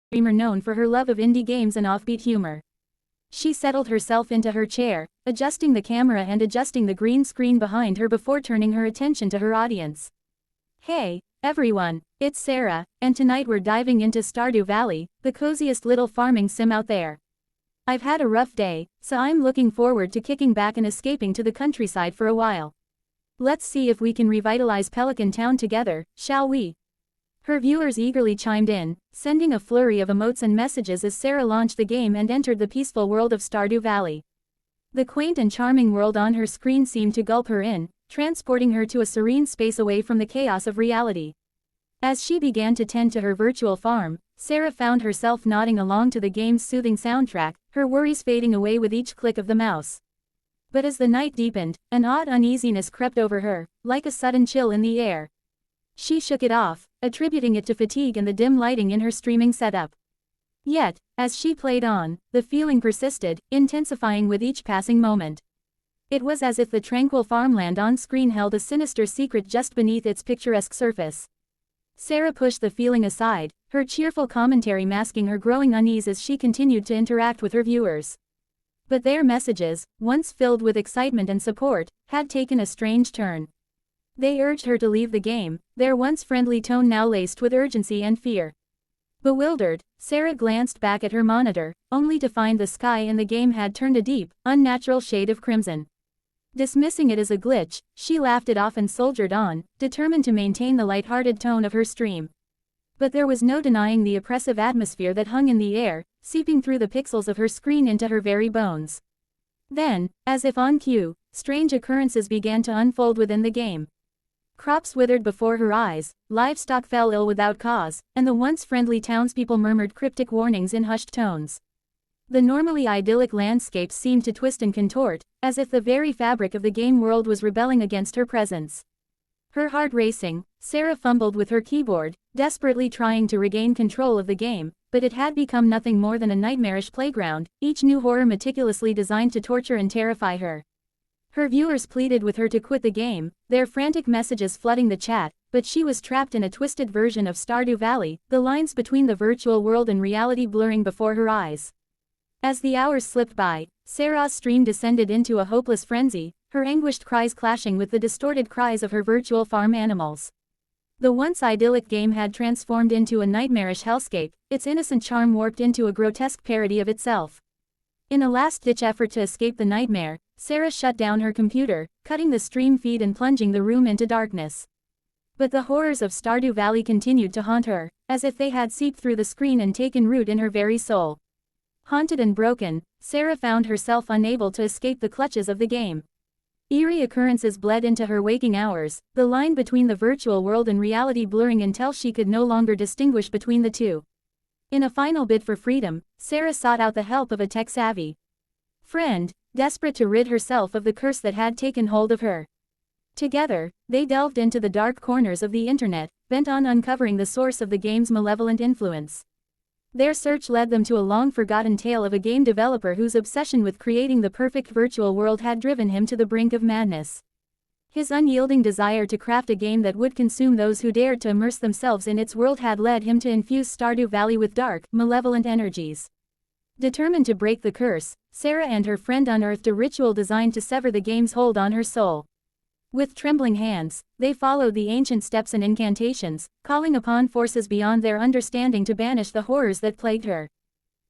streamer known for her love of indie games and offbeat humor. She settled herself into her chair, adjusting the camera and adjusting the green screen behind her before turning her attention to her audience. Hey, everyone, it's Sarah, and tonight we're diving into Stardew Valley, the coziest little farming sim out there. I've had a rough day, so I'm looking forward to kicking back and escaping to the countryside for a while. Let's see if we can revitalize Pelican Town together, shall we? Her viewers eagerly chimed in, sending a flurry of emotes and messages as Sarah launched the game and entered the peaceful world of Stardew Valley. The quaint and charming world on her screen seemed to gulp her in, transporting her to a serene space away from the chaos of reality. As she began to tend to her virtual farm, Sarah found herself nodding along to the game's soothing soundtrack, her worries fading away with each click of the mouse. But as the night deepened, an odd uneasiness crept over her, like a sudden chill in the air. She shook it off, attributing it to fatigue and the dim lighting in her streaming setup. Yet, as she played on, the feeling persisted, intensifying with each passing moment. It was as if the tranquil farmland on screen held a sinister secret just beneath its picturesque surface. Sarah pushed the feeling aside, her cheerful commentary masking her growing unease as she continued to interact with her viewers. But their messages, once filled with excitement and support, had taken a strange turn. They urged her to leave the game, their once friendly tone now laced with urgency and fear. Bewildered, Sarah glanced back at her monitor, only to find the sky in the game had turned a deep, unnatural shade of crimson. Dismissing it as a glitch, she laughed it off and soldiered on, determined to maintain the light-hearted tone of her stream. But there was no denying the oppressive atmosphere that hung in the air, seeping through the pixels of her screen into her very bones. Then, as if on cue, strange occurrences began to unfold within the game. Crops withered before her eyes, livestock fell ill without cause, and the once friendly townspeople murmured cryptic warnings in hushed tones. The normally idyllic landscapes seemed to twist and contort, as if the very fabric of the game world was rebelling against her presence. Her heart racing, Sarah fumbled with her keyboard, desperately trying to regain control of the game, but it had become nothing more than a nightmarish playground, each new horror meticulously designed to torture and terrify her. Her viewers pleaded with her to quit the game, their frantic messages flooding the chat, but she was trapped in a twisted version of Stardew Valley, the lines between the virtual world and reality blurring before her eyes. As the hours slipped by, Sarah's stream descended into a hopeless frenzy, her anguished cries clashing with the distorted cries of her virtual farm animals. The once idyllic game had transformed into a nightmarish hellscape, its innocent charm warped into a grotesque parody of itself. In a last-ditch effort to escape the nightmare, Sarah shut down her computer, cutting the stream feed and plunging the room into darkness. But the horrors of Stardew Valley continued to haunt her, as if they had seeped through the screen and taken root in her very soul. Haunted and broken, Sarah found herself unable to escape the clutches of the game. Eerie occurrences bled into her waking hours, the line between the virtual world and reality blurring until she could no longer distinguish between the two. In a final bid for freedom, Sarah sought out the help of a tech-savvy friend, desperate to rid herself of the curse that had taken hold of her. Together, they delved into the dark corners of the internet, bent on uncovering the source of the game's malevolent influence. Their search led them to a long-forgotten tale of a game developer whose obsession with creating the perfect virtual world had driven him to the brink of madness. His unyielding desire to craft a game that would consume those who dared to immerse themselves in its world had led him to infuse Stardew Valley with dark, malevolent energies. Determined to break the curse, Sarah and her friend unearthed a ritual designed to sever the game's hold on her soul. With trembling hands, they followed the ancient steps and incantations, calling upon forces beyond their understanding to banish the horrors that plagued her.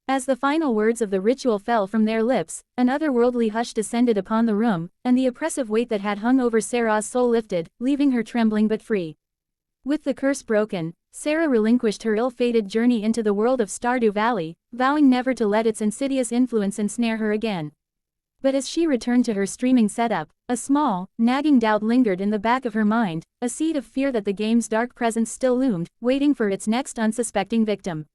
As the final words of the ritual fell from their lips, an otherworldly hush descended upon the room, and the oppressive weight that had hung over Sarah's soul lifted, leaving her trembling but free. With the curse broken, Sarah relinquished her ill-fated journey into the world of Stardew Valley, vowing never to let its insidious influence ensnare her again. But as she returned to her streaming setup, a small, nagging doubt lingered in the back of her mind, a seed of fear that the game's dark presence still loomed, waiting for its next unsuspecting victim.